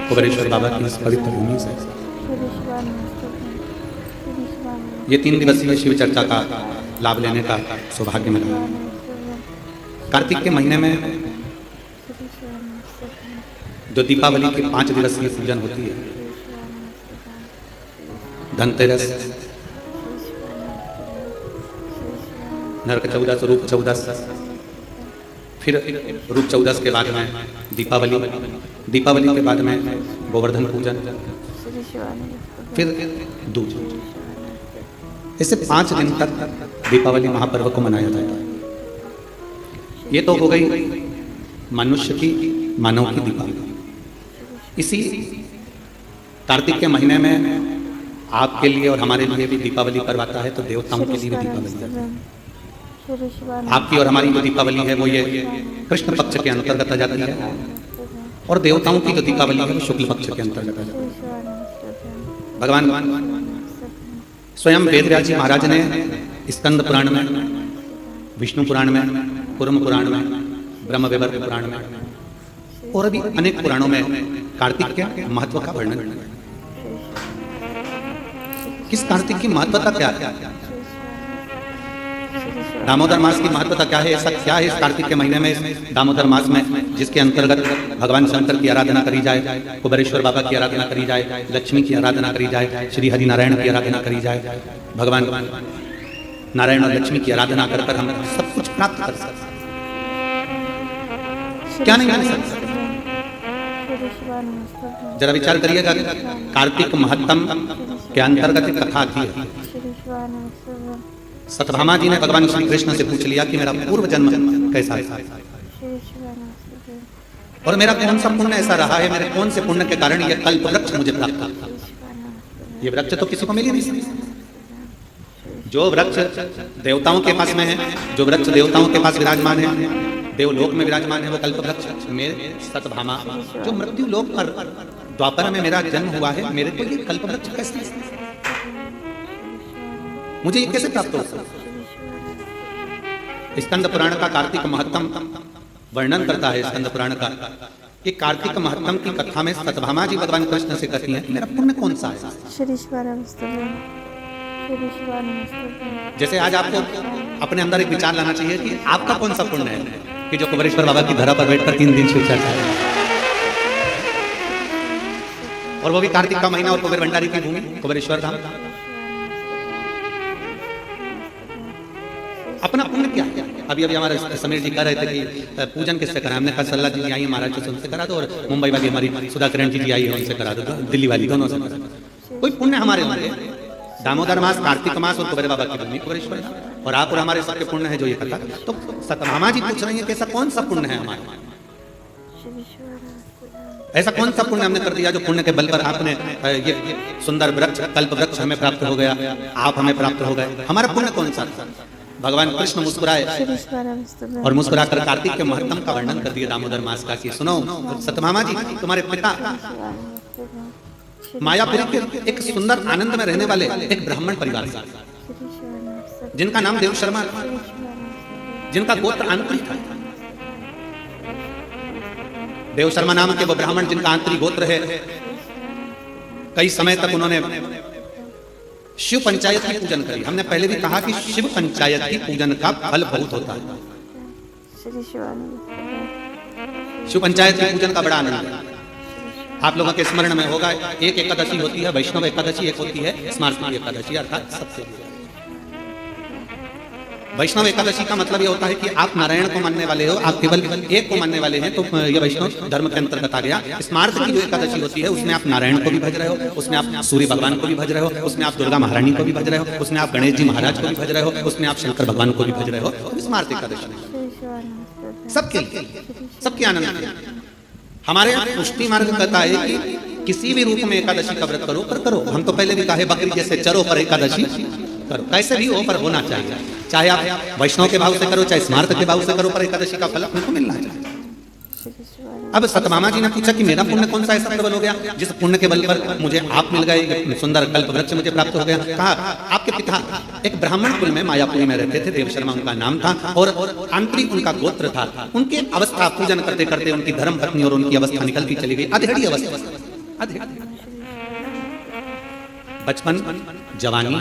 कुबेरेश्वर बाबा की इस पवित्र भूमि से ये 3 दिवसीय शिव चर्चा का लाभ लेने का सौभाग्य मिला। कार्तिक के महीने में जो दीपावली की 5 दिवसीय पूजन होती है, धनतेरस, नरक चौदस, रूप चौदस, फिर रूप चौदस के बाद में दीपावली, दीपावली के बाद में गोवर्धन पूजन, फिर दूज। इससे 5 दिन तक दीपावली महापर्व को मनाया जाता है। ये तो हो गई मनुष्य की, मानव की दीपावली। इसी कार्तिक के महीने में आपके लिए और हमारे लिए भी दीपावली पर्व आता है, तो देवताओं के लिए भी दीपावली आता है। आपकी और हमारी जो दीपावली है वो ये कृष्ण पक्ष के अंतर्गत आ जाती है, और देवताओं की जो दीपावली है वो शुक्ल पक्ष के अंतर्गत आ जाती है। भगवान स्वयं वेदव्यास जी महाराज ने स्कंद पुराण में, विष्णु पुराण में, कूर्म पुराण में, ब्रह्म वैवर्त पुराण में और भी अनेक पुराणों में कार्तिक के महत्व का वर्णन किया। किस कार्तिक की महत्वता क्या है? दामोदर मास की महत्वता क्या है? ऐसा क्या है इस कार्तिक के महीने में, इस दामोदर मास में, जिसके अंतर्गत भगवान शंकर की आराधना करी जाए, कुबेरेश्वर बाबा की आराधना करी जाए, लक्ष्मी की आराधना करी जाए, श्री हरि नारायण की आराधना करी जाए। भगवान नारायण और लक्ष्मी की आराधना कर कर हम सब कुछ प्राप्त कर सकते, क्या नहीं कर सकते? जरा विचार करिएगा, कार्तिक महत्तम के अंतर्गत एक कथा आती है। सत्यभामा जी ने भगवान श्री कृष्ण से पूछ लिया कि मेरा पूर्व जन्म कैसा था और मेरा कौन सा पुण्य ऐसा रहा है, मेरे कौन से पुण्य के कारण यह कल्प वृक्ष मुझे प्राप्त हुआ। ये वृक्ष तो किसी को मिल ही नहीं सकता। जो वृक्ष देवताओं के पास में है, जो वृक्ष देवताओं के पास विराजमान है, देवलोक में विराजमान है, वो कल्प वृक्ष। मेरे सत्यभामा, जो मृत्यु लोक पर द्वापर में मेरा जन्म हुआ है, मेरे को ये कल्प वृक्ष कैसे, मुझे ये कैसे प्राप्त हो? स्कंद पुराण का कार्तिक महत्तम वर्णन करता है। स्कंद पुराण का ये कार्तिक महत्तम की कथा में सत्यभामा जी भगवान कृष्ण से कहती हैं, मेरा पुण्य कौन सा है? जैसे आज आपको अपने अंदर एक विचार लाना चाहिए कि आपका कौन सा पुण्य है कि जो कुबेरेश्वर बाबा की धरा पर बैठकर 3 दिन शिव चर्चा है, और वो भी कार्तिक का महीना और कुबेर भंडारी की भूमि कुबेरेश्वर धाम। अपना पुण्य क्या है? अभी हमारे समीर जी कह रहे थे कि पूजन किससे करा, हमने कहा सल्ला जी आई महाराज से, उनसे करा दो, और मुंबई वाली हमारी सुधा किरण जी आई है, उनसे करा दो, दिल्ली वाली दोनों से। कोई पुण्य हमारे होंगे, दामोदर मास, कार्तिक मास और कुबेर बाबा की भूमि कुबेरेश्वर, और आप और हमारे सबके पुण्य है जो ये कथा। तो सत्यभामा जी पूछ रही है कि ऐसा कौन सा पुण्य है हमारा, ऐसा कौन सा पुण्य हमने कर दिया जो पुण्य के बल पर आपने ये सुंदर वृक्ष, कल्प वृक्ष हमें प्राप्त हो गया, आप हमें प्राप्त हो गए। हमारा पुण्य कौन सा? भगवान कृष्ण मुस्कुराए और मुस्कुराकर कार्तिक के महत्तम का वर्णन कर दिया दामोदर मास का कि सुनो सत्यभामा जी, तुम्हारे पिता मायापुरी के एक सुंदर आनंद में रहने वाले एक ब्राह्मण परिवार से, जिनका नाम देव शर्मा, जिनका गोत्र आंतरी था। देव शर्मा नाम के वो ब्राह्मण जिनका आंतरी गोत्र है, कई समय तक उन्होंने शिव पंचायत की पूजन करी। हमने पहले भी कहा कि शिव पंचायत की पूजन का फल बहुत होता है। शिव पंचायत की पूजन का बड़ा आनंद है। आप लोगों के स्मरण में होगा, एक एकादशी होती है वैष्णव एकादशी, एक होती है स्मार्ती एकादशी, अर्थात सबसे वैष्णव एकादशी का मतलब ये होता है कि आप नारायण को मानने वाले हो, आप केवल एक को मानने वाले हैं, तो ये वैष्णव धर्म के अंतर्गत आ गया। स्मार्त की जो एकादशी होती है उसमें आप नारायण को भी भज रहे हो, उसमें आप सूर्य भगवान को भी भज रहे हो, उसमें आप दुर्गा महारानी को भी भज रहे हो, उसमें आप गणेश जी महाराज को भी भज रहे हो, उसमें आप शंकर भगवान को भी भज रहे हो। स्मार्त एकादशी सबके आनंद के। हमारे यहाँ पुष्टि मार्ग कहता है कि किसी भी रूप में एकादशी का व्रत करो, पर करो। हम तो पहले भी कहे बकरी जैसे चरो पर एकादशी करो, कैसे भी हो पर होना चाहिए। चाहे आप वैष्णव के भाव से करो, चाहे स्मार्त के भाव से करो, पर एकादशी का फल अपने को मिलना चाहिए। अब सत्यभामा जी ने पूछा कि मेरा पुण्य कौन सा ऐसा प्रबल हो गया जिस पुण्य के बल पर मुझे आप मिल गए, सुंदर कल्प वृक्ष मुझे प्राप्त हो गया। कहा आपके पिता एक ब्राह्मण कुल में मायापुरी में रहते थे, देव शर्मा उनका नाम था, और आंतरिक उनका गोत्र था। उनकी अवस्था पूजन करते करते उनकी धर्म पत्नी और उनकी अवस्था निकलती चली गई, अधेड़ी अवस्था। बचपन, जवानी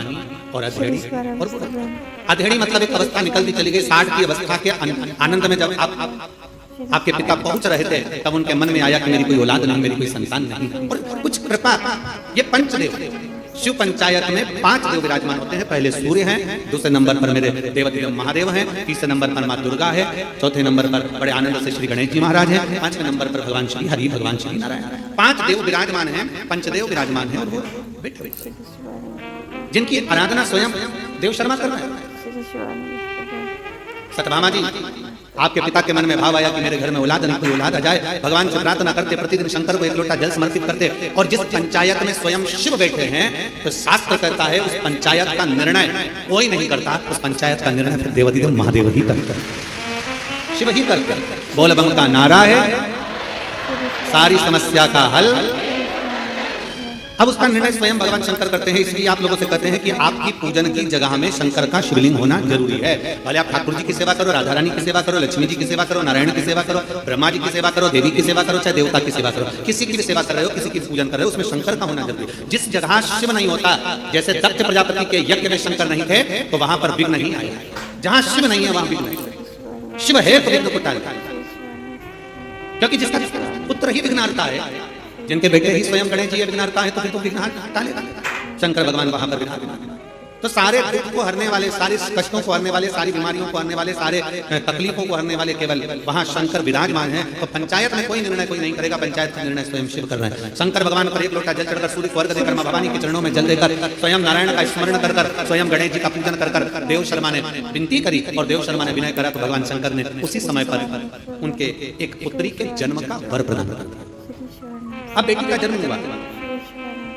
और अधेड़ी और बुढ़ापा। अधेड़ी मतलब एक अवस्था निकलती चली गई, 60 की अवस्था के आनंद में जब आप आपके पिता पहुंच रहे थे, तब उनके मन में आया कि मेरी कोई औलाद नहीं, मेरी कोई संतान नहीं, और कुछ कृपा। ये पंचदेव, शिव पंचायत में 5 देव विराजमान होते हैं। पहले सूर्य हैं, दूसरे नंबर पर मेरे देवदेव महादेव हैं, तीसरे नंबर पर माँ दुर्गा है, चौथे नंबर पर बड़े आनंद से श्री गणेश जी महाराज हैं, 5वें नंबर पर भगवान श्री हरि, भगवान श्री नारायण। 5 देव विराजमान हैं, पंचदेव विराजमान हैं, और वो बैठे जिनकी आराधना स्वयं देव शर्मा कर रहे हैं। सत्यभामा जी, आपके पिता के मन में भाव आया कि मेरे घर में औलाद नहीं, कोई औलाद आ जाए। भगवान से प्रार्थना करते, प्रतिदिन शंकर को 1 लोटा जल समर्पित करते, और जिस पंचायत में स्वयं शिव बैठे हैं, तो शास्त्र कहता है उस पंचायत का निर्णय कोई नहीं करता, उस पंचायत का निर्णय फिर देवदेव महादेव ही करते, शिव ही करते। बोल बम का नारा है, सारी समस्या का हल। अब उसका निर्णय स्वयं भगवान शंकर करते हैं। इसलिए आप लोगों से कहते हैं कि आपकी पूजन की जगह में शंकर का शिवलिंग होना जरूरी है। भले आप ठाकुर जी की सेवा करो, राधा रानी की सेवा करो, लक्ष्मी जी की सेवा करो, नारायण की सेवा करो, ब्रह्मा जी की सेवा करो, देवी की सेवा करो, चाहे देवता की सेवा करो, किसी की भी सेवा कर रहे हो, किसी की पूजन कर रहे हो, उसमें शंकर का होना जरूरी है। जिस जगह शिव नहीं होता, जैसे दक्ष प्रजापति के यज्ञ में शंकर नहीं थे, तो वहां पर विघ्न नहीं आया। जहां शिव नहीं है वहां विघ्न नहीं। शिव है तो विघ्न को टालता है, क्योंकि जिसका पुत्र ही विघ्नार्ता है, जिनके बेटे ही स्वयं गणेश जी विघ्नार्ता है, तो फिर तो विघ्न टालेगा। शंकर भगवान वहां पर विघ्न, तो सारे दुख को हरने वाले, सारे कष्टों को हरने वाले, सारी बीमारियों को हरने वाले, सारे तकलीफों को हरने वाले केवल वहां शंकर विराजमान हैं। तो पंचायत में कोई निर्णय कोई नहीं करेगा, पंचायत का निर्णय स्वयं शिव कर रहे हैं। शंकर भगवान पर 1 लोटा जल चढ़कर, सूर्य को अर्घ्य देकर, मां भवानी के चरणों में जल देकर, स्वयं नारायण का स्मरण कर, स्वयं गणेश जी का पूजन कर देव शर्मा ने विनती करी और देव शर्मा ने विनय करा, तो भगवान शंकर ने उसी समय पर उनके एक पुत्री के जन्म का वर प्रदान कर दिया। अब बेटी का जन्म हुआ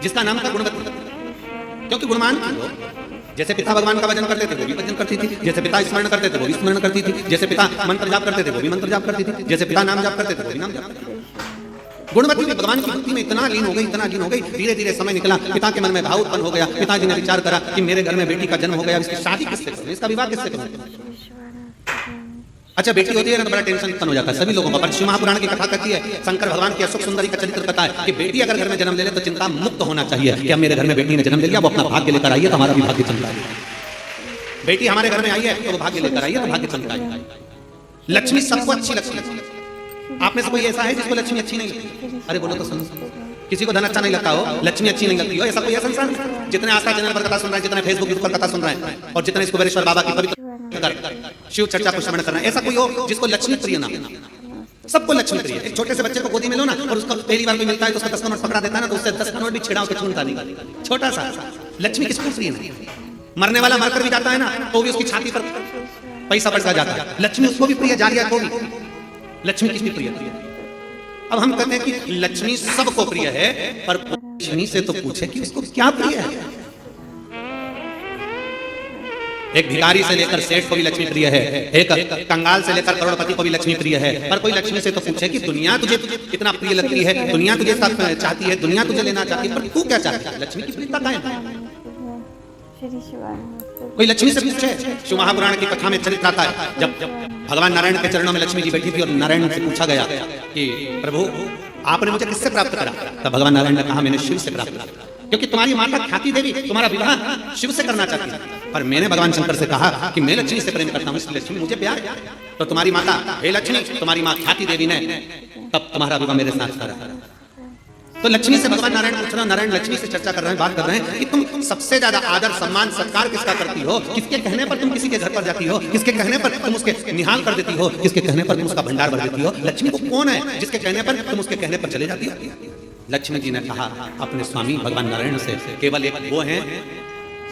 जिसका नाम था गुणवती, क्योंकि गुणमान थी वो। जैसे पिता भगवान का भजन करते थे वो भी भजन करती थी, जैसे पिता स्मरण करते थे वो भी स्मरण करती थी, जैसे पिता मंत्र जाप करते थे वो भी मंत्र जाप करती थी, जैसे पिता नाम जाप करते थे वो भी नाम जाप करती थी। गुणवती भी भगवान की भक्ति में इतना लीन हो गई, इतना लीन हो गई। धीरे धीरे समय निकला, पिता के मन में भाव उत्पन्न हो गया। पिताजी ने विचार करा कि मेरे घर में बेटी का जन्म हो गया, इसकी शादी किससे करूं, इसका विवाह किससे करूं। अच्छा, बेटी होती है ना तो बड़ा टेंशन उत्पन्न हो जाता है सभी लोगों का। पर शिव महापुराण की कथा कहती है, शंकर भगवान की अशोक सुंदरी का चरित्र कहता है कि बेटी अगर घर में जन्म ले ले तो चिंता मुक्त होना चाहिए कि अब मेरे घर में बेटी ने जन्म ले लिया, वो अपना भाग्य लेकर आई है, तो हमारा भी भाग्य चमका है। बेटी हमारे घर में आई है तो वो भाग्य लेकर आई है, तो भाग्य चमका है। लक्ष्मी सबको अच्छी लगती है। आप में से कोई ऐसा है जिसको लक्ष्मी अच्छी नहीं लगती? अरे बोलो तो सुनो, किसी को धन अच्छा नहीं लगता हो, लक्ष्मी अच्छी नहीं लगती हो, ऐसा कोई है संसार में? जितने आस्था चैनल पर कथा सुन रहे हैं, जितने फेसबुक पर कथा सुन रहे हैं, और जितने कुबेरेश्वर बाबा की पवित्र शिव चर्चा को श्रवण कर रहे हैं, ऐसा कोई हो जिसको लक्ष्मी प्रिय ना? सबको लक्ष्मी प्रिय। एक छोटे से बच्चे को गोदी में लो ना, और उसको पहली बार कोई मिलता है तो उसका 10 का नोट पकड़ा देता है ना, तो उससे 10 का नोट भी छेड़ा के छूटता नहीं, छोटा सा। लक्ष्मी किसको प्रिय नहीं? मरने वाला मरकर भी जाता है ना, तो भी उसकी छाती पर पैसा बढ़ता जाता है। लक्ष्मी उसको भी प्रिय, जारिया को भी। लक्ष्मी किसकी प्रिय? अब हम कहते हैं कि लक्ष्मी सबको प्रिय है, पर लक्ष्मी से तो पूछे कि उसको क्या प्रिय है। एक भिखारी से लेकर सेठ को भी लक्ष्मी प्रिय है, एक कंगाल से लेकर करोड़पति को भी लक्ष्मी प्रिय है, पर कोई लक्ष्मी से तो पूछे कि दुनिया तुझे इतना प्रिय लगती है, दुनिया तुझे चाहती है, दुनिया तुझे लेना चाहती है, पर तू क्या चाहती है? लक्ष्मी की प्रियता कायम है। कोई लक्ष्मी से पूछे? शिव महापुराण की कथा में चरित्र आता है, जब भगवान नारायण के चरणों में लक्ष्मी जी बैठी थी और नारायण से पूछा गया कि प्रभु आपने मुझे किससे प्राप्त करा? तब भगवान नारायण ने कहा मैंने शिव से प्राप्त करा, क्योंकि तुम्हारी माता ख्याति देवी तुम्हारा विवाह शिव से करना चाहती है, पर मैंने भगवान शंकर से कहा कि मैं लक्ष्मी से प्रेम करता हूँ, इसलिए लक्ष्मी मुझे प्यार है। तो तुम्हारी माता हे लक्ष्मी, तुम्हारी माँ ख्याति देवी ने तब तुम्हारा विवाह मेरे साथ करा। तो लक्ष्मी से भगवान नारायण पूछ रहे हैं, नारायण लक्ष्मी से चर्चा कर रहे हैं, बात कर रहे हैं कि तुम सबसे ज्यादा आदर सम्मान सत्कार किसका करती हो? किसके कहने पर तुम किसी के घर पर जाती हो? किसके कहने पर तुम उसके निहाल कर देती हो? किसके कहने पर तुम उसका भंडार भर देती हो? लक्ष्मी को कौन है जिसके कहने पर तुम उसके कहने पर चले जाती हो? लक्ष्मी जी ने कहा अपने स्वामी भगवान नारायण से, केवल एक वो हैं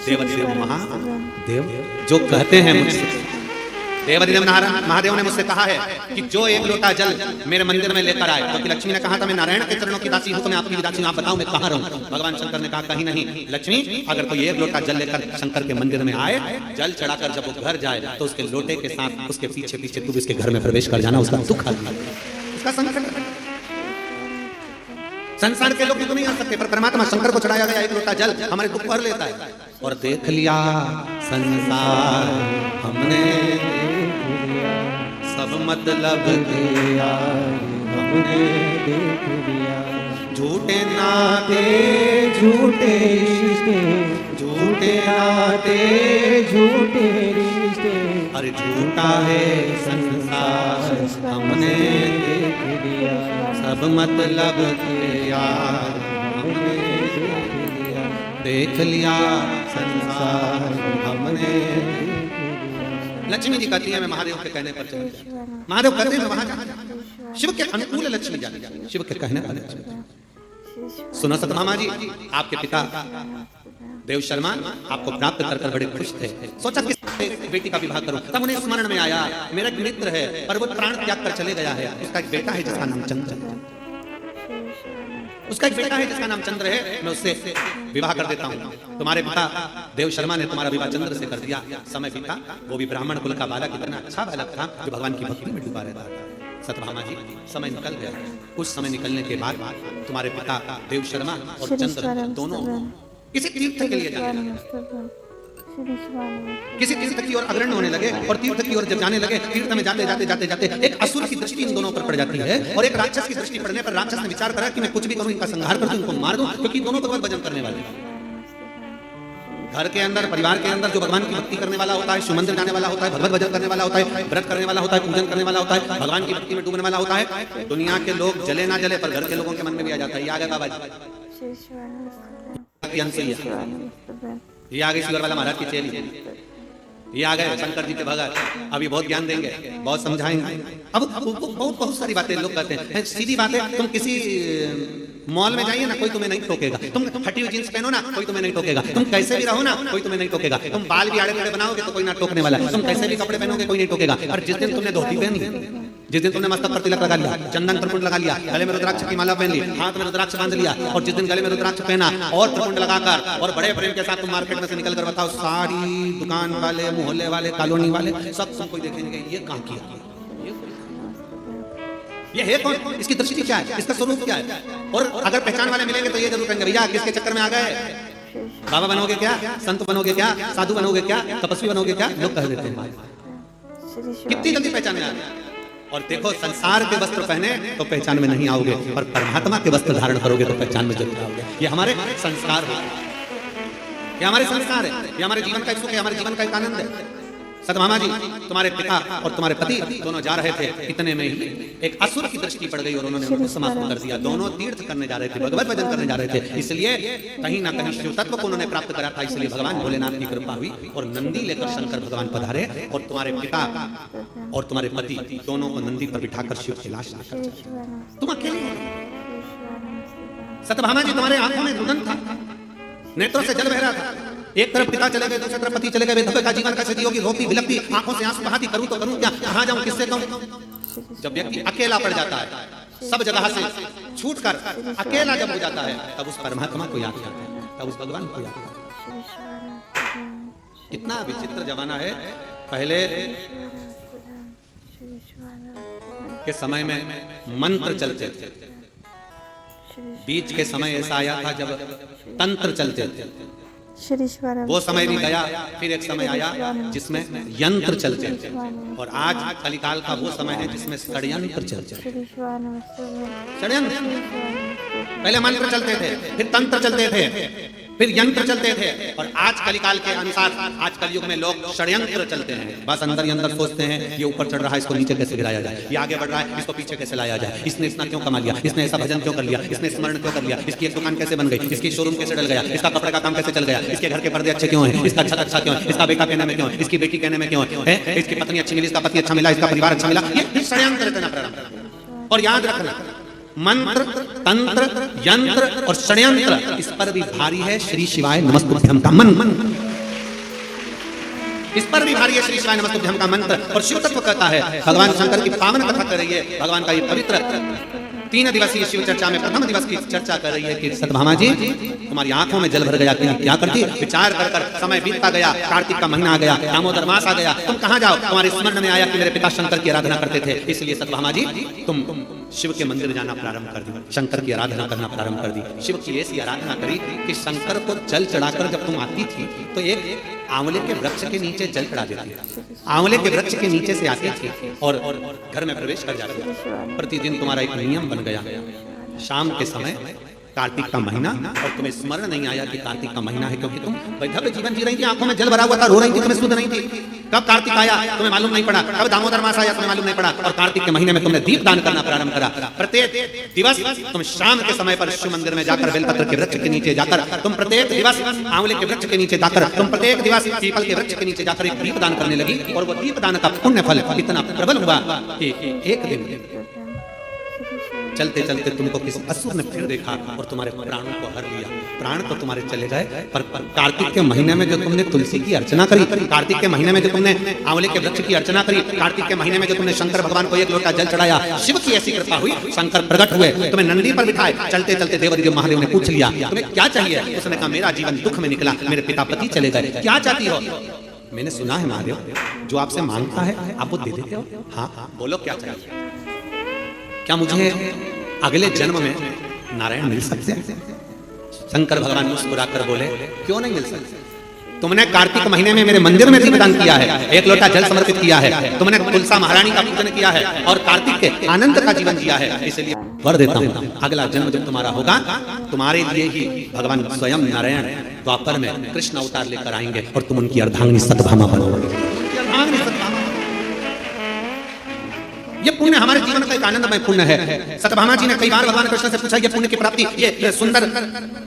देवदेव महादेव जो कहते हैं मुझसे। देवदेव महादेव ने मुझसे कहा है कि जो 1 लोटा जल मेरे मंदिर में लेकर आए, क्योंकि लक्ष्मी ने कहा था मैं नारायण के चरणों की दासी हूं, तो मैं आपकी दासी हूं, आप बताओ मैं कहां रहूं? भगवान शंकर ने कहा कहीं नहीं। लक्ष्मी अगर कोई 1 लोटा जल लेकर शंकर के मंदिर में आए, जल चढ़ाकर जब वो घर जाए तो उसके लोटे के साथ उसके पीछे पीछे तू इसके घर में प्रवेश कर जाना, उसका दुख हल, उसका संकट। संसार के लोग तो नहीं आ सकते, पर परमात्मा शंकर को चढ़ाया गया 1 लोटा जल हमारे दुख हर लेता है। और देख लिया संसार हमने, सब मतलब किया हमने, देख लिया झूठे नाते झूठे रिश्ते, झूठे नाते झूठे रिश्ते, अरे झूठा है संसार हमने देख लिया, सब मतलब के यार हमने देख लिया संसार हमने। लक्ष्मी जी कहती है मैं महादेव के कहने पर चली जाऊं। महादेव कहते हैं मैं वहां जाऊं। शिव के अनुकूल लक्ष्मी जाती है, शिव के कहने पर लक्ष्मी। सुनो सतभामा जी, आपके पिता देव शर्मा आपको प्राप्त कर बड़े खुश थे। सोचा किस बेटी का विवाह करूं, तब उन्हें स्मरण में आया मेरा एक मित्र है पर वो प्राण त्याग कर चले गया है, उसका एक बेटा है जिसका नाम चंद्र है, उसका एक बेटा है जिसका नाम चंद्र है, मैं उससे विवाह कर देता हूँ। तुम्हारे पिता देव शर्मा ने तुम्हारा विवाह चंद्र से कर दिया। समय बीता, वो भी ब्राह्मण कुल का बालक, इतना अच्छा बालक था जो भगवान की भक्ति में डूबा रहता था। सतभामा जी, समय निकल गया। कुछ समय निकलने के बाद तुम्हारे पिता देव शर्मा और चंद्र दोनों किसी तीर्थ के लिए जाने लगे, किसी तीर्थ की ओर अग्रसर होने लगे। और तीर्थ की ओर जब जाने लगे, तीर्थ में जाते जाते जाते जाते एक असुर की दृष्टि इन दोनों पर पड़ जाती है और एक राक्षस की दृष्टि पड़ने पर राक्षस ने विचार करा कि मैं कुछ भी करूं, इनका संहार कर दूं, इनको मार दूं, क्योंकि दोनों भगवत भजन करने वाले हैं। घर के अंदर, परिवार के अंदर जो भगवान की भक्ति करने वाला होता है, शिव मंदिर जाने वाला होता है, भगवत भजन करने वाला होता है, व्रत करने वाला होता है, पूजन करने वाला होता है, भगवान की भक्ति में डूबने वाला होता है, दुनिया के लोग जले ना जले पर घर के लोगों के मन में भी आ जाता है। ये आ गया बाबा ये आ गई शुगर वाला महाराज की चेली, ये आ गए शंकर जी के भगत, अभी बहुत ज्ञान देंगे, बहुत समझाएंगे। अब बहुत सारी बातें लोग कहते हैं, सीधी बात है, तुम किसी मॉल में जाइए ना, कोई तुम्हें नहीं टोकेगा, तुम फटी हुई जींस पहनो ना, कोई तुम्हें नहीं टोकेगा, तुम कैसे भी रहो ना, कोई तुम्हें नहीं टोकेगा, तुम बाल भी आड़े टेढ़े बनाओगे तो कोई ना टोकने वाला, तुम कैसे भी कपड़े पहनोगे कोई नहीं टोकेगा। और जिस दिन तुमने धोती पहनी, जिस दिन तुमने मस्तक पर तिलक लगा लिया, चंदन त्रिपुंड लगा लिया, गले में रुद्राक्ष की माला पहन ली, हाथ में रुद्राक्ष बांध लिया, और जिस दिन गले में रुद्राक्ष पहना और त्रिपुंड लगाकर और बड़े प्रेम के साथ तुम मार्केट में से निकल कर बताओ, सारी दुकान वाले, मोहल्ले वाले, कॉलोनी वाले सब तुमको देखेंगे ये कहां किया, ये है कौन, इसकी दृष्टि क्या है, इसका स्वरूप क्या है। और अगर पहचान वाले मिलेंगे तो ये जरूर कहेंगे भैया किसके चक्कर में आ गए, बाबा बनोगे क्या, संत बनोगे क्या, साधु बनोगे क्या, तपस्वी बनोगे क्या, लोग कह देते हैं। कितनी जल्दी पहचान में आ गए। और देखो, संसार के वस्त्र पहने तो पहचान में नहीं आओगे, और परमात्मा के वस्त्र धारण करोगे तो पहचान में जरूर आओगे। ये हमारे संस्कार है, ये हमारे संस्कार है, ये हमारे जीवन का एक सुख है, हमारे जीवन का एक आनंद है। सतभामा जी, तुम्हारे पिता और तुम्हारे पति दोनों जा रहे थे, इतने में ही एक असुर की दृष्टि पड़ गई और उन्होंने उनको समाप्त कर दिया। दोनों तीर्थ करने जा रहे थे, भगवत भजन करने जा रहे थे, इसलिए कहीं ना कहीं शिव तत्व को उन्होंने प्राप्त करा था। इसलिए भगवान भोलेनाथ की कृपा हुई और नंदी लेकर शंकर भगवान पधारे और तुम्हारे पिता और तुम्हारे पति दोनों को नंदी पर बिठाकर शिव की लाश लाकर तुम अकेले। सतभामा जी, तुम्हारे आंखों में रुदन था, नेत्रों से जल बह रहा था, एक तरफ पिता चले गए, दूसरी तरफ पति चले गए, धब्बे का जीवन कैसे जियोगी, रोती बिलखती आंखों से आंसू बहाती, करूं तो करूं क्या, कहां जाऊं, किससे कहूं। जब व्यक्ति अकेला पड़ जाता है, सब जगह से छूटकर अकेला जब हो जाता है, तब उस परमात्मा को याद करता है, तब उस भगवान को याद करता है। कितना विचित्र जमाना है। पहले के समय में मंत्र चलते थे, बीच के समय ऐसा आया था जब तंत्र चलते थे, वो समय भी गया। फिर एक समय आया जिसमें यंत्र चलते थे, और आज कलिकाल का वो समय है जिसमें षड्यंत्र चलते थे। षड्यंत्र, पहले मंत्र चलते थे, फिर तंत्र चलते थे, फिर यंत्र चलते थे, और आज कलिकाल के अनुसार आज कलयुग में लोग षड्यंत्र चलते हैं। बस अंदर ही अंदर सोचते हैं ये ऊपर चढ़ रहा है, इसको नीचे कैसे गिराया जाए, ये आगे बढ़ रहा है, इसको पीछे कैसे लाया जाए, इसने इतना क्यों कमा लिया, इसने ऐसा भजन क्यों कर लिया, इसने स्मरण क्यों कर लिया, इसकी एक दुकान कैसे बन गई, इसकी शोरूम कैसे डल गया, इसका कपड़े का काम कैसे चल गया, इसके घर के पर्दे अच्छे क्यों हैं, इसका छत अच्छा क्यों है, इसका बेटा कहने में क्यों है, इसकी बेटी कहने में क्यों है, इसकी पत्नी अच्छी मिली, इसका पति अच्छा मिला, इसका परिवार अच्छा मिला। ये षड्यंत्र करना प्रारंभ। और याद रखना, मंत्र, तंत्र, यंत्र और षड्यंत्र, इस पर भी भारी है श्री शिवाय नमस्तुभ्यम का मन, इस पर भी भारी है श्री शिवाय नमस्तुभ्यम का मंत्र। और शिव तत्व कहता है, भगवान शंकर की पावन कथा कर रही है, भगवान का ये पवित्र 3 दिवसीय शिव चर्चा में प्रथम दिवस की चर्चा कर रही है कि सतभामा जी, तुम्हारी आंखों में जल भर गया, तुम क्या करती, विचार कर कर समय बीतता गया, कार्तिक का महीना आ गया, दामोदर मास आ गया, तुम कहां जाओ, तुम्हारे स्मरण में आया कि मेरे पिता शंकर की आराधना करते थे, इसलिए सतभामा जी तुम शिव के मंदिर जाना प्रारंभ कर दी, शंकर की आराधना करना प्रारंभ कर दी। शिव की ऐसी आराधना करी कि शंकर को जल चढ़ाकर जब तुम आती थी तो एक आंवले के वृक्ष के नीचे जल चढ़ा देती थी, आंवले के वृक्ष के नीचे से आती थी और घर में प्रवेश कर जाती थी। प्रतिदिन तुम्हारा एक नियम बन गया, शाम के समय कार्तिक का महीना, और तुम्हें स्मरण नहीं आया कि कार्तिक का महीना है, क्योंकि तुम वैधव्य जीवन जी रही थी, आंखों में जल भरा हुआ था, रो रही थी, तुम्हें सुध नहीं थी। कब कार्तिक आया तुम्हें मालूम नहीं पड़ा, कब दामोदर मास आया तुम्हें मालूम नहीं पड़ा, और कार्तिक के महीने में तुमने दीप दान करना प्रारंभ करा। प्रत्येक दिवस तुम शाम के समय पर शिव मंदिर में जाकर बेलपत्र के वृक्ष के नीचे जाकर, तुम प्रत्येक दिवस आंवले के वृक्ष के नीचे जाकर, तुम प्रत्येक दिवस पीपल के वृक्ष के नीचे जाकर एक दीप दान करने लगी, और वो दीप दान का पुण्य फल इतना प्रबल हुआ कि एक दिन चलते चलते तुमको किसी असुर ने फिर देखा और तुम्हारे प्राणों को हर लिया। प्राण तो तुम्हारे चले गए, पर कार्तिक के महीने में जो तुमने तुलसी की अर्चना करी, कार्तिक के महीने में जो तुमने आंवले के वृक्ष की अर्चना करी, कार्तिक के महीने में जो तुमने शंकर भगवान को एक लोटा जल चढ़ाया, शिव की ऐसी कृपा हुई, शंकर प्रकट हुए, तुम्हें नंदी पर बिठाए। चलते चलते देवदेव महादेव ने पूछ लिया तुम्हें क्या चाहिए। उसने कहा मेरा जीवन दुख में निकला, मेरे पिता पति चले गए, क्या चाहती हो। मैंने सुना है महादेव जो आपसे मांगता है आप वो दे देते हो। हाँ बोलो क्या चाहिए। क्या मुझे अगले जन्म में नारायण मिल सकते हैं। शंकर भगवान मुस्कुराकर बोले क्यों नहीं मिल सकते। तुमने कार्तिक महीने में मेरे मंदिर में दीपदान किया है, एक लोटा जल समर्पित किया है, तुमने तुलसा महारानी का पूजन किया है और कार्तिक के आनंद का जीवन जिया है, इसलिए वर देता हूँ अगला जन्म जब तुम्हारा होगा तुम्हारे लिए ही भगवान स्वयं नारायण द्वापर में कृष्ण अवतार लेकर आएंगे और तुम उनकी अर्धांगिनी सतभामा बनोगे। ये पुण्य हमारे जीवन का एक आनंदमय पुण्य है। सतभामा जी ने कई बार भगवान कृष्ण से पूछा ये पुण्य की प्राप्ति, ये सुंदर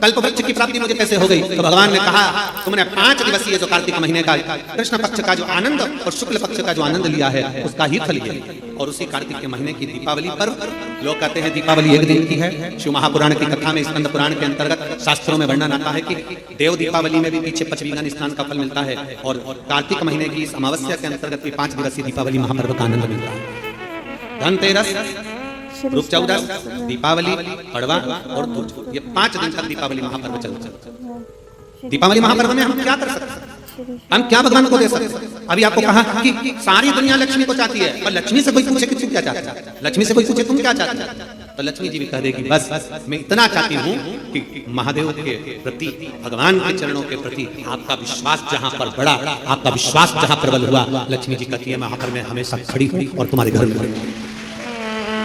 कल्पवृक्ष की प्राप्ति मुझे कैसे हो गई। तो भगवान ने कहा तुमने 5 दिवसीय जो कार्तिक महीने का कृष्ण पक्ष का जो आनंद और शुक्ल पक्ष का जो आनंद लिया है उसका ही फल ये। और उसी कार्तिक के महीने की दीपावली पर्व, लोग कहते हैं दीपावली एक दिन की है। शिव महापुराण की कथा में स्कंद पुराण के अंतर्गत शास्त्रों में वर्णन आता है कि देव दीपावली में भी पीछे पचवीगन स्नान का फल मिलता है और कार्तिक महीने की इस अमावस्या के अंतर्गत भी 5 दिवसीय दीपावली महापर्व का आनंद मिलता है। धनतेरस, रूप चौदस, दीपावली, पड़वा और दूज, ये 5 दिन तक दीपावली महापर्व चलता है। दीपावली महापर्व में हम क्या कर सकते हैं, हम क्या भगवान को दे सकते हैं। अभी आपको कहा कि सारी दुनिया लक्ष्मी को चाहती है, पर लक्ष्मी से कोई पूछे कि तुम क्या चाहते हैं, लक्ष्मी से कोई पूछे तुम क्या चाहते हैं, तो लक्ष्मी जी भी कह देगी बस मैं इतना चाहती हूँ कि महादेव के प्रति, भगवान के चरणों के प्रति आपका विश्वास जहाँ पर बढ़ा, आपका विश्वास जहाँ प्रबल हुआ, लक्ष्मी जी कहती है मैं वहाँ पर मैं हमेशा खड़ी हुई और तुम्हारे घर में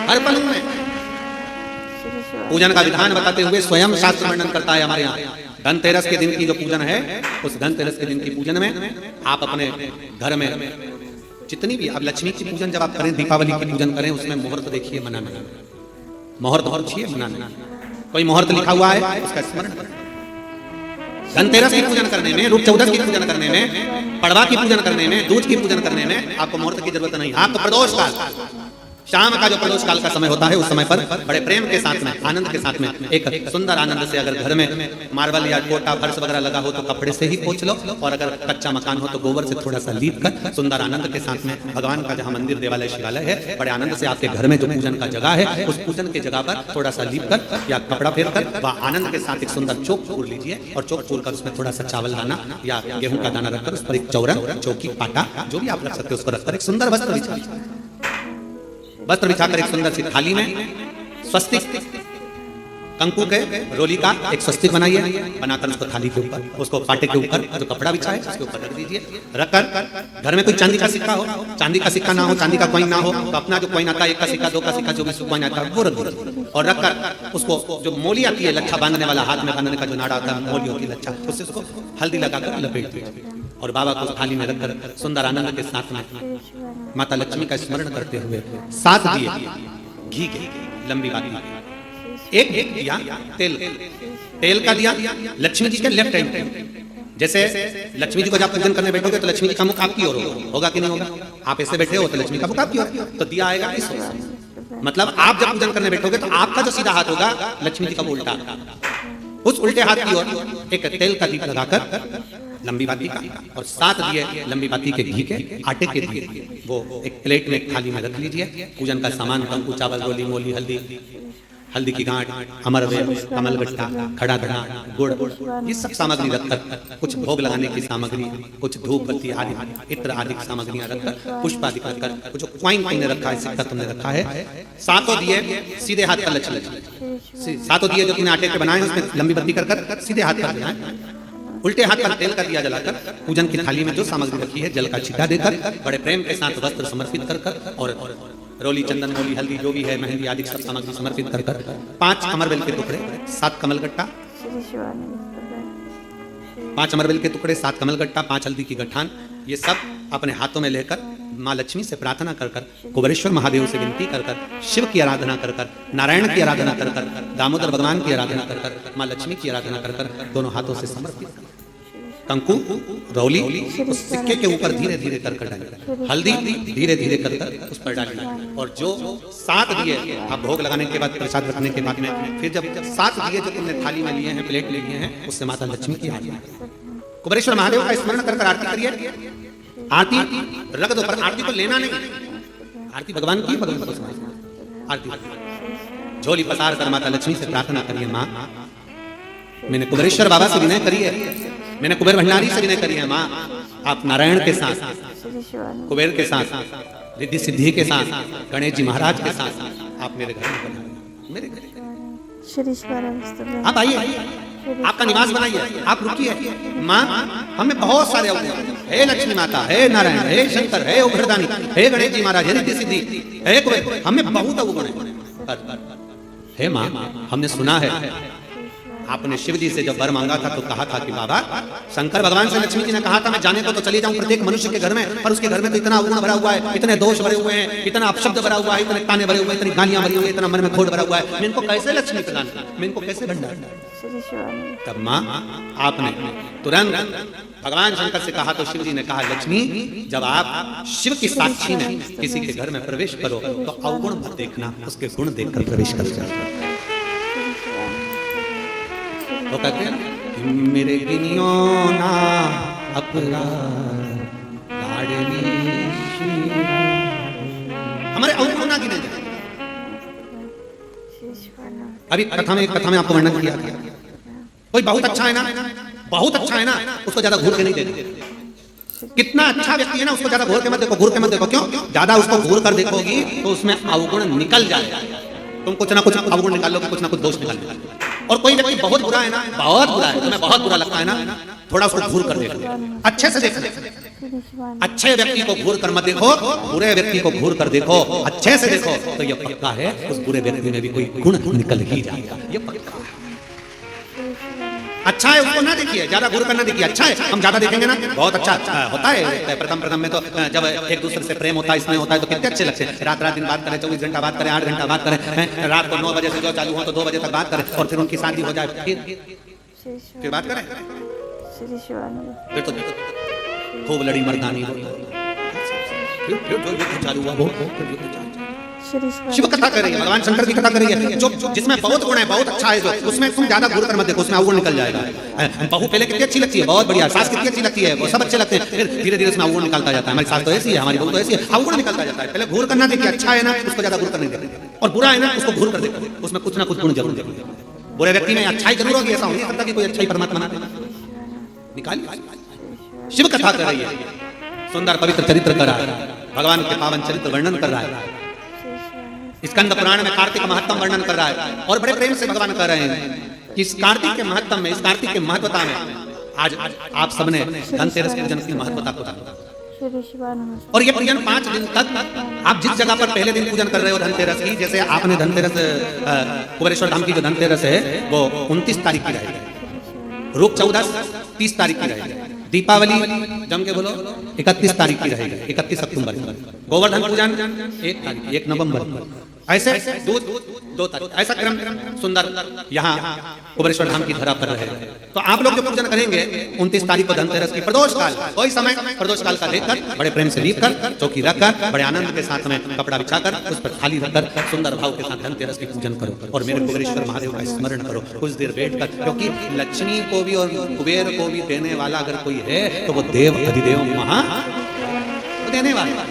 हर पल में। पूजन का विधान बताते हुए स्वयं शास्त्र वर्णन करता है हमारे यहाँ। धनतेरस के दिन की जो पूजन है, उस धनतेरस के दिन की पूजन में आप अपने घर में जितनी भी, अब लक्ष्मी की पूजन जब आप करें, दीपावली की पूजन करें, उसमें मुहूर्त देखिए, मनाना मुहूर्त और छिए मनाना, कोई मुहूर्त लिखा हुआ है उसका स्मरण करें। धनतेरस की पूजन करने में, रूप चौदस की पूजन करने में, पड़वा की पूजन करने में, दूज की पूजन करने में आपको मुहूर्त की जरूरत नहीं। आपको प्रदोष काल, शाम का जो प्रदोष काल का समय होता है, उस समय पर बड़े प्रेम के साथ में, आनंद के साथ में, एक सुंदर आनंद से, अगर घर में मार्बल या कोटा फर्श वगैरह लगा हो तो कपड़े से ही पोंछ लो, और अगर कच्चा मकान हो तो गोबर से थोड़ा सा लीप कर सुंदर आनंद के साथ में भगवान का जहाँ मंदिर देवालय शिवालय है, बड़े आनंद से आपके घर में जो पूजन का जगह है, उस पूजन के जगह पर थोड़ा सा लीप कर या कपड़ा फेर कर वह आनंद के साथ एक सुंदर चौक पूर लीजिए, और चौक पूर कर उसमें थोड़ा सा चावल दाना या गेहूं का दाना रखकर उस पर एक चौरन, चौकी, पाटा जो भी आप रख सकते हो उसको रखकर एक सुंदर वस्त्र बिछाकर एक सुंदर सी थाली में स्वस्तिक कंकु के रोली का एक स्वस्तिक बनाइए, बनाकर उसको थाली के ऊपर, उसको पाटे के ऊपर जो कपड़ा बिछा है उसके ऊपर रख दीजिए। रखकर घर में कोई चांदी का सिक्का हो, चांदी का सिक्का ना हो, चांदी का कॉइन ना हो, तो अपना जो कॉइन आता है, 1 का सिक्का, 2 का सिक्का, जो भी कॉइन आता है वो रख दीजिए। और रखकर उसको जो मोली आती है, लच्छा बांधने वाला, हाथ में बांधने का जो नाड़ा आता है, मोली होती है लच्छा, उससे उसको हल्दी लगाकर लपेट दीजिए और बाबा को थाली में रखकर सुंदर आनंद के साथ में माता लक्ष्मी का स्मरण करते हुए 7 दिए घी के लंबी बाती, एक दिया तेल का दिया लक्ष्मी जी के लेफ्ट हैंड पे। जैसे लक्ष्मी जी को जब पूजन करने बैठोगे तो लक्ष्मी जी का मुख आपकी ओर होगा कि नहीं होगा, आप ऐसे बैठे हो तो लक्ष्मी का मुख आपकी ओर, तो दिया आएगा इस ओर से। मतलब आप जब पूजन करने बैठोगे तो आपका जो सीधा हाथ होगा लक्ष्मी जी का उल्टा, उस उल्टे हाथ की ओर एक तेल का दीप लगाकर लंबी बाती का और 7 दिए लंबी बाती के घी के, आटे के दिए, वो एक प्लेट में, एक थाली में रख लीजिए। पूजन का सामान कंकु, चावल, रोली, मोली, हल्दी की गांठ, अमरवेल, कमल गट्टा, खड़ा धड़ा, गुड़, ये सब सामग्री रखकर, कुछ भोग लगाने की सामग्री, कुछ धूप बत्ती आदि इत्र आदि सामग्रियां रखकर, पुष्प आदि रखकर, कुछ क्वाइन तुमने रखा है, सिक्का तुमने रखा है, 7 दिए सीधे हाथ पर लक्ष्मी, 7 दिए जो तुमने आटे के बनाए उसमें लंबी बत्ती कर सीधे हाथ पर बनाए, उल्टे हाथ पर तेल का दिया जलाकर पूजन की थाली में जो सामग्री रखी है जल का छींटा देकर बड़े प्रेम के साथ वस्त्र समर्पित कर और रोली, चंदन, मोली, हल्दी जो भी है, मेहंदी आदि सब सामग्री समर्पित कर कर 5 अमरबेल के टुकड़े, 7 कमलगट्टा, 5 अमरबेल के टुकड़े, 7 कमलगट्टा, 5 हल्दी की गठान, ये सब अपने हाथों में लेकर माँ लक्ष्मी से प्रार्थना कर कर, कुबेरेश्वर महादेव से विनती कर कर, शिव की आराधना कर कर, नारायण की आराधना कर कर, दामोदर भगवान की आराधना कर कर, माँ लक्ष्मी की आराधना कर कर, दोनों हाथों से समर्पित कंकु, रौली उस सिक्के के ऊपर धीरे धीरे कर कर डालें, हल्दी धीरे धीरे कर कर उस पर डालें, और जो 7 दिए आप भोग लगाने के बाद, प्रसाद रखने के बाद में, फिर जब 7 दिए जो तुमने थाली में लिए हैं, प्लेट में लिए हैं, उससे माता लक्ष्मी की आरती, कुबेरेश्वर महादेव का स्मरण कर कर आरती करिए। आरती रख दो, पर आरती को लेना नहीं, आरती भगवान की, भगवान को समझना। आरती झोली पसार कर माता लक्ष्मी से प्रार्थना करिए, माँ मैंने कुबेरेश्वर बाबा से विनय करी है, मैंने कुबेर भंडारी से विनय करी है, माँ आप नारायण के साथ, कुबेर के साथ, रिद्धि सिद्धि के साथ, गणेश जी महाराज के साथ आप मेरे घर में बनाइए, मेरे घर आप आइए, आपका निवास बनाइए, आप रुकिए। माँ हमें बहुत सारे अवगुण, हे लक्ष्मी माता, हे नारायण, हे शंकर, हे उग्रदानी, हे गणेश जी महाराज, हे रिद्धि सिद्धि, हे कुबेर, हमें बहुत अवगुण है। हे माँ हमने सुना है आपने शिव जी से जब वर मांगा था तो कहा था कि बाबा, शंकर भगवान से लक्ष्मी जी ने कहा था मैं जाने को तो चली जाऊं प्रत्येक मनुष्य के घर में, पर उसके घर में तो इतना अवगुण भरा हुआ है, इतने दोष भरे हुए हैं, इतना अपशब्द भरा हुआ है, इतने ताने भरे हुए हैं, इतनी गालियां भरी हुई है, इतना मन में खोट भरा हुआ है, मैं इनको कैसे लक्ष्मी प्रदान करूं, मैं इनको कैसे भंडार। तब माँ आपने तुरंत भगवान शंकर से कहा तो शिव जी ने कहा, लक्ष्मी जब आप शिव की साक्षी में किसी के घर में प्रवेश करो तो अवगुण मत देखना, उसके गुण देखकर प्रवेश कर जाओ। वो कहते हैं मेरे गिनियो ना अपराध, हमारे अवगुण ना गिने जाए। अभी कथा में आपको वर्णन किया था, कोई बहुत अच्छा है ना, बहुत अच्छा है ना, उसको ज्यादा घूर के नहीं देना। कितना अच्छा व्यक्ति है ना, उसको ज्यादा घूर के मत देखो, घूर के मत देखो। क्यों? ज्यादा उसको घूर कर देखोगी तो उसमें अवगुण निकल जाएगा, तुम कुछ ना कुछ अवगुण निकाल लोगे, कुछ ना कुछ दोष निकाल लोगे। और कोई व्यक्ति बहुत बुरा है ना, बहुत बुरा है, तुम्हें बहुत बुरा लगता है ना, थोड़ा उसको घूर कर देखो, अच्छे से देखो। अच्छे व्यक्ति को घूर कर मत देखो, बुरे व्यक्ति को घूर कर देखो, अच्छे से देखो, तो ये पक्का है उस बुरे व्यक्ति में भी कोई गुण निकल ही जाएगा, ये पक्का है। अच्छा है उसको ना देखिए, ज्यादा घूर कर ना देखिए। अच्छा है, हम ज्यादा देखेंगे ना, बहुत अच्छा होता है। प्रथम में तो जब एक दूसरे से प्रेम होता है, इसमें होता है, तो कितने अच्छे लगते हैं। रात दिन बात करें, 24 घंटा बात करें, 8 घंटा बात करें, रात को 9 बजे से जो चालू हो तो 2 बजे तक बात करें, और फिर उनकी शादी हो जाए, फिर बात करें, फिर तो खूब लड़ी मर्दानी हो, फिर चालू हुआ वो शिव कथा कर रही है, भगवान शंकर की कथा कर रही है, जो जिसमें बहुत गुण है, बहुत अच्छा है, जो उसमें तुम ज्यादा घूर कर मत देखो, उसमें अवगुण निकल जाएगा। बहू पहले कितनी अच्छी लगती है, बहुत बढ़िया, सास कितनी अच्छी लगती है, वो सब अच्छे लगते हैं, फिर धीरे धीरे उसमें अवगुण निकलता जाता है। हमारी सास तो ऐसी है, हमारी बहू तो ऐसी है, अवगुण निकलता जाता है। पहले घूर करना देखिए, अच्छा है ना उसको ज्यादा घूर कर नहीं देखो, और बुरा है ना उसको घूर कर देखो, उसमें कुछ ना कुछ गुण जरूर देखो। बुरे व्यक्ति में अच्छाई जरूर होगी, ऐसा हो नहीं सकता कि कोई अच्छाई परमात्मा निकालिए। शिव कथा कर रही है, सुंदर पवित्र चरित्र कर रहा है, भगवान के पावन चरित्र वर्णन कर रहा है। स्कंद पुराण में कार्तिक महत्तम वर्णन कर रहा है, और बड़े प्रेम से भगवान कर रहे हैं कि इस कार्तिक के महत्तम में, इस कार्तिक के महत्वता में आज आप सबने धनतेरस के पूजन की महत्वता को जाना। और ये पूजन 5 दिन तक आप जिस जगह पर पहले दिन पूजन कर रहे हो धनतेरस की, जैसे आपने धनतेरस कुबेरेश्वर धाम की जो धनतेरस है वो 29 तारीख की रहेगी, रूप चौदस 30 तारीख की रहेगी, दीपावली जम के बोलो 31 तारीख की रहेगी, 31 अक्टूबर, गोवर्धन पूजन 1 तारीख, 1 नवंबर, ऐसे 2 तारीख, ऐसा क्रम सुंदर यहाँ कुबेरेश्वर धाम की धरा पर रहे। तो आप लोग जो पूजन करेंगे 29 तारीख को धनतेरस की प्रदोष काल, कोई समय प्रदोष काल का देखकर बड़े प्रेम से लीप कर, चौकी रखकर, बड़े आनंद के साथ में कपड़ा बिछाकर, उस पर थाली रखकर सुंदर भाव के साथ धनतेरस की पूजन करो, और मेरे कुबेरेश्वर महादेव का स्मरण करो कुछ देर बैठकर, क्योंकि लक्ष्मी को भी और कुबेर को भी देने वाला अगर कोई है तो वो देव अधिदेव महा देने वाला।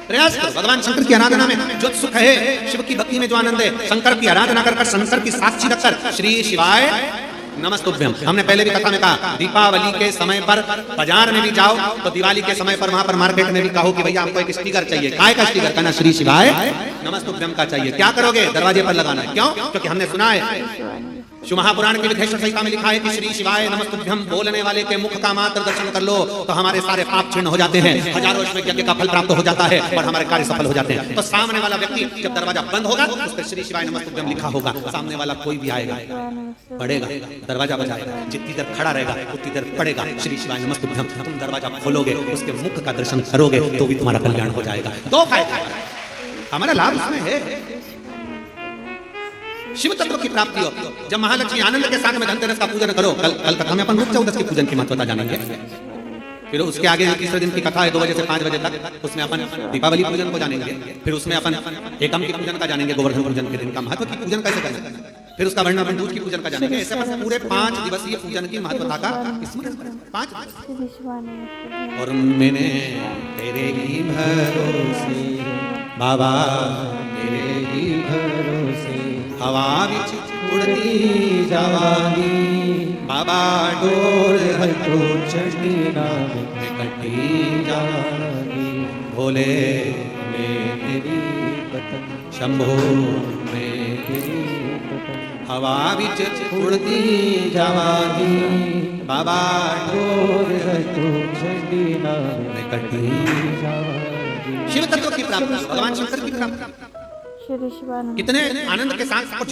प्रयास करो भगवान शंकर की आराधना में जो सुख है, शिव की भक्ति में जो आनंद है, शंकर की आराधना कर शंकर की साक्षी रखकर श्री शिवाय नमस्तुभ्यम। हमने पहले भी कथा में कहा, दीपावली के समय पर बाजार में भी जाओ तो दिवाली के समय पर वहां पर मार्केट में भी कहो कि भैया हमको एक स्टिकर चाहिए, काय का स्टिकर, कहना श्री शिवाय नमस्तुभ्यम का चाहिए। क्या करोगे? दरवाजे पर लगाना है। क्यों? क्योंकि हमने सुना है शिव महापुराण के विधेश्वर संहिता में लिखा है कि श्री शिवाय नमस्तुभ्यम बोलने वाले के मुख का मात्र दर्शन कर लो तो हमारे सारे पाप क्षीण हो जाते हैं, हजारों वर्ष में यज्ञ का फल प्राप्त हो जाता है और हमारे कार्य सफल हो जाते हैं। तो सामने वाला व्यक्ति जब दरवाजा बंद होगा उस पर श्री शिवाय नमस्तुभ्यम लिखा होगा, सामने वाला कोई भी आएगा पड़ेगा, दरवाजा बजाएगा, जितनी देर खड़ा रहेगा उतनी देर पड़ेगा श्री शिवाय नमस्तुभ्यम। तुम दरवाजा खोलोगे, उसके मुख का दर्शन करोगे तो भी तुम्हारा कल्याण हो जाएगा। दो फायदा हमारा लाभ इसमें है, शिव तत्व की प्राप्ति हो। जब महालक्ष्मी आनंद के साथ में धनतेरस का पूजन करो, कल कथा में अपन रूप चौदस के पूजन की महत्वता जानेंगे। फिर उसके आगे तीसरे दिन की कथा है 2 बजे से 5 बजे तक, उसमें अपन दीपावली पूजन को जानेंगे। फिर उसमें अपन एकम की पूजन का जानेंगे, गोवर्धन पूजन के दिन का महत्व की पूजन कैसे करना है। फिर उसका वर्णन अपन दूज की पूजन का जानेंगे। ऐसे अपन पूरे 5 दिवसीय पूजन की महत्वता का स्मरण करें। 5 और मैंने तेरे ही भरोसे बाबा तेरे ही भरोसे हवा विच उड़ती जवानी बाबा डोर हर तो चढ़ी नाम कटी जानी भोले मैं तेरी पतंग शंभो में तेरी पतंग हवा विच उड़ती जवानी बाबा और हर तो चढ़ी नाम कटी जानी। शिव तत्व की प्राप्ति, भगवान शंकर की प्राप्ति कितने आनंद के साथ। और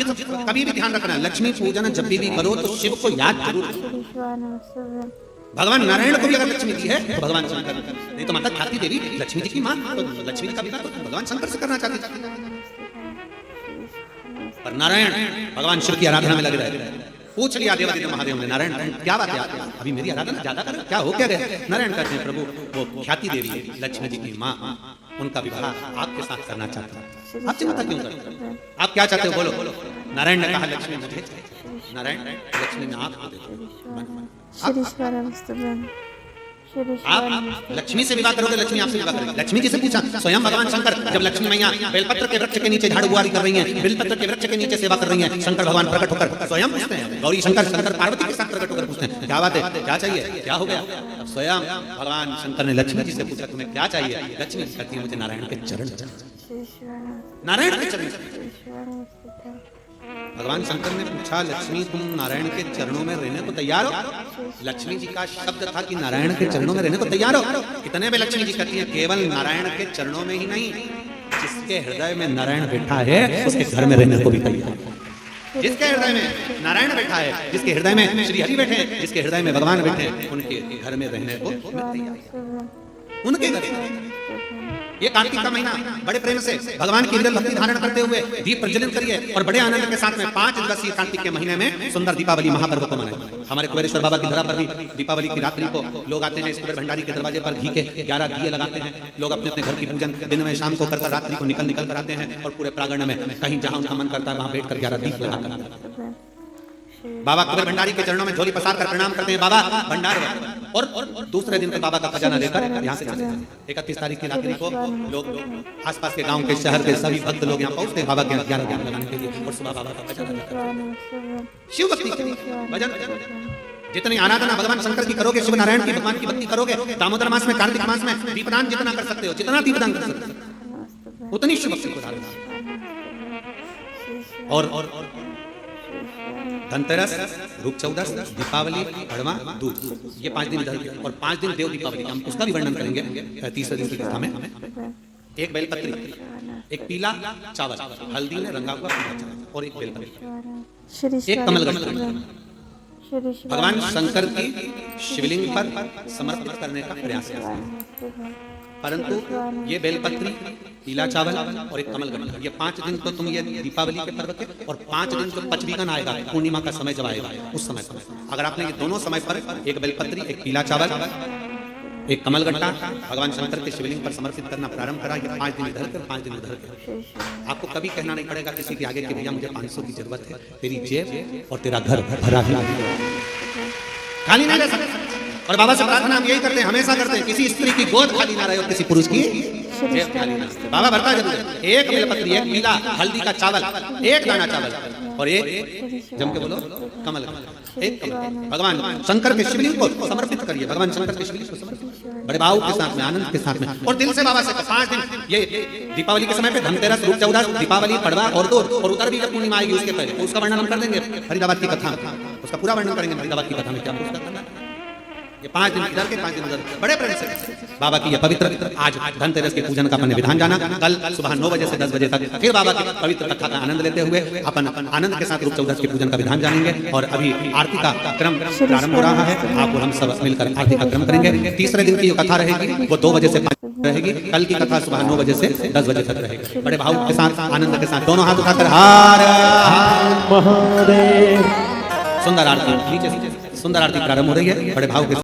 कभी भी ध्यान रखना, लक्ष्मी पूजन जब भी करो तो शिव को याद जरूर करो। भगवान नारायण को भी अगर लक्ष्मी दी है तो भगवान शंकर, नहीं तो माता ख्याति देवी लक्ष्मी जी की मां, तो लक्ष्मी जी का विवाह तो भगवान शंकर से करना चाहती थी। पर नारायण भगवान शिव की आराधना में लगे रहे। पूछ लिया देवादित्य महादेव ने, नारायण क्या बात है, अभी मेरी आराधना ज्यादा कर, क्या हो क्या गया। नारायण कहते हैं प्रभु वो ख्याति देवी लक्ष्मी जी की मां, उनका विवाह आपके साथ करना चाहता है। आप चिंता क्यों करते हैं, आप क्या चाहते हो बोलो। नारायण ने कहा लक्ष्मी मुझे, नारायण लक्ष्मी ने आपको दे आप लक्ष्मी से विवाह करोगे, लक्ष्मी आपसे विवाह करेगी। लक्ष्मी जी से पूछा स्वयं भगवान शंकर, जब लक्ष्मी मैया बेलपत्र के वृक्ष के नीचे झाड़ू बुआरी कर रही हैं, बेलपत्र के वृक्ष के नीचे सेवा कर रही हैं, शंकर भगवान प्रकट होकर स्वयं पूछते हैं, गौरी शंकर शंकर पार्वती के साथ प्रकट होकर पूछते हैं क्या बात है, क्या चाहिए, क्या हो गया। अब स्वयं भगवान शंकर ने लक्ष्मी जी से पूछा तुम्हें क्या चाहिए। लक्ष्मी जी कहती है मुझे नारायण के चरण, नारायण के चरण। भगवान शंकर ने पूछा लक्ष्मी तुम नारायण के चरणों में रहने को तैयार हो। लक्ष्मी जी का शब्द था कि नारायण के चरणों में रहने को तैयार हो। इतने में लक्ष्मी जी कहती है केवल नारायण के चरणों में ही नहीं, जिसके हृदय में नारायण बैठा है उसके घर में रहने को भी तैयार है। जिसके हृदय में नारायण बैठा है, जिसके हृदय में श्री हरि बैठे हैं, जिसके हृदय में भगवान बैठे हैं, उनके घर में रहने को उनके घर। ये कार्तिक का महीना बड़े प्रेम से भगवान की हृदय भक्ति धारण करते हुए दीप प्रज्वलित करिए और बड़े आनंद के साथ में 5 दिवसीय कार्तिक के महीने में सुंदर दीपावली महापर्व को मनाएं। हमारे कुबेरेश्वर बाबा की धरा पर भी दीपावली की रात्रि को लोग आते हैं, इस कुबेर भंडारी के दरवाजे पर घी के 11 दिए लगाते हैं। लोग अपने अपने घर की पूजन दिन में शाम को कर रात्रि को निकल कर आते हैं और पूरे प्रांगण में कहीं जहां उनका मन करता है वहां बैठ कर 11 दीप लगाकर बाबा कुबेर भंडारी के चरणों में झोली पसार कर प्रणाम करते हैं, बाबा भंडार। और दूसरे दिन पे बाबा का खजाना लेकर यहाँ से चले जाते हैं। 31 तारीख की रात्रि को लोग आसपास के गांव के शहर के सभी भक्त लोग यहाँ पहुंचते हैं बाबा के 11 ज्ञान लगाने के लिए और सुबह बाबा का खजाना लेकर शिव भक्ति भजन। जितनी आराधना भगवान शंकर की करोगे, शिव नारायण की भगवान की भक्ति करोगे, दामोदर मास में कार्तिक मास में दीपदान जितना कर सकते हो, जितना दीपदान कर सकते हो उतनी शिव भक्ति को धारण। और धनतेरस, रूप चौदस, दीपावली, अड़वा, दूज, ये 5 दिन इधर के और 5 दिन देव दीपावली, हम उसका भी वर्णन करेंगे तीसरे दिन की कथा में। एक बेलपत्री, एक पीला चावल हल्दी में रंगा हुआ पीला चावल और एक बेलपत्री, एक कमलगट्टा भगवान शंकर की शिवलिंग पर समर्पित करने का प्रयास है। परंतु ये बेलपत्री, पीला चावल और एक कमलगट्टा, ये 5 दिन तो तुम ये दीपावली के पर्व के और 5 दिन तो पंचवीगन आएगा, पूर्णिमा का समय जब आएगा उस समय पर अगर आपने ये दोनों समय पर एक बेलपत्री, एक पीला चावल, एक कमलगट्टा भगवान शंकर के शिवलिंग पर समर्पित करना प्रारंभ करा, ये 5 दिन इधर के 5 दिन उधर के, आपको कभी कहना नहीं पड़ेगा किसी के आगे कि भैया मुझे 500 की जरूरत है, तेरी जेब और तेरा घर भरा खाली नहीं रह सकता। और बाबा से प्रार्थना हम यही करते हैं, हमेशा करते हैं, किसी स्त्री की गोद खाली ना रहे और किसी पुरुष की जेब खाली ना रहे। बाबा भरता जरूर है। एक बेलपत्री, एक पीला हल्दी का चावल, एक दाना चावल और एक जम के बोलो कमल। एक कमल भगवान शंकर के शिवलिंग को समर्पित करिए, भगवान शंकर के शिवलिंग को समर्पित, बड़े भाव के साथ में, आनंद के साथ में, और दिल से बाबा से 5 दिन ये दीपावली के समय पे धनतेरस, रूप चौदस, दीपावली, पड़वा और दो और उतर भी जब पूर्णिमा आएगी उसके पहले, उसका वर्णन हम कर देंगे फरीदाबाद की कथा, उसका पूरा वर्णन करेंगे फरीदाबाद की कथा में, क्या उसका करना है। ये 5 दिन इधर के 5 दिन उधर, बड़े प्रेम से बाबा की ये पवित्र आज धनतेरस के पूजन का अपन ने विधान जाना। कल सुबह 9 बजे से 10 बजे तक फिर बाबा की पवित्र कथा का आनंद लेते हुए अपन आनंद के साथ रूप चौदस के पूजन का विधान जानेंगे। और अभी आरती का क्रम प्रारंभ हो रहा है, आपको हम सब मिलकर आरती का क्रम करेंगे। तीसरे दिन की जो कथा रहेगी वो 2 बजे से 5 रहेगी, कल की कथा सुबह 9 बजे से 10 बजे तक रहेगी। बड़े भाव के साथ, आनंद के साथ दोनों हाथ उठाकर हर महादेव। सुंदर आरती नीचे सुंदर आरती प्रारंभ हो रही है, बड़े भाव के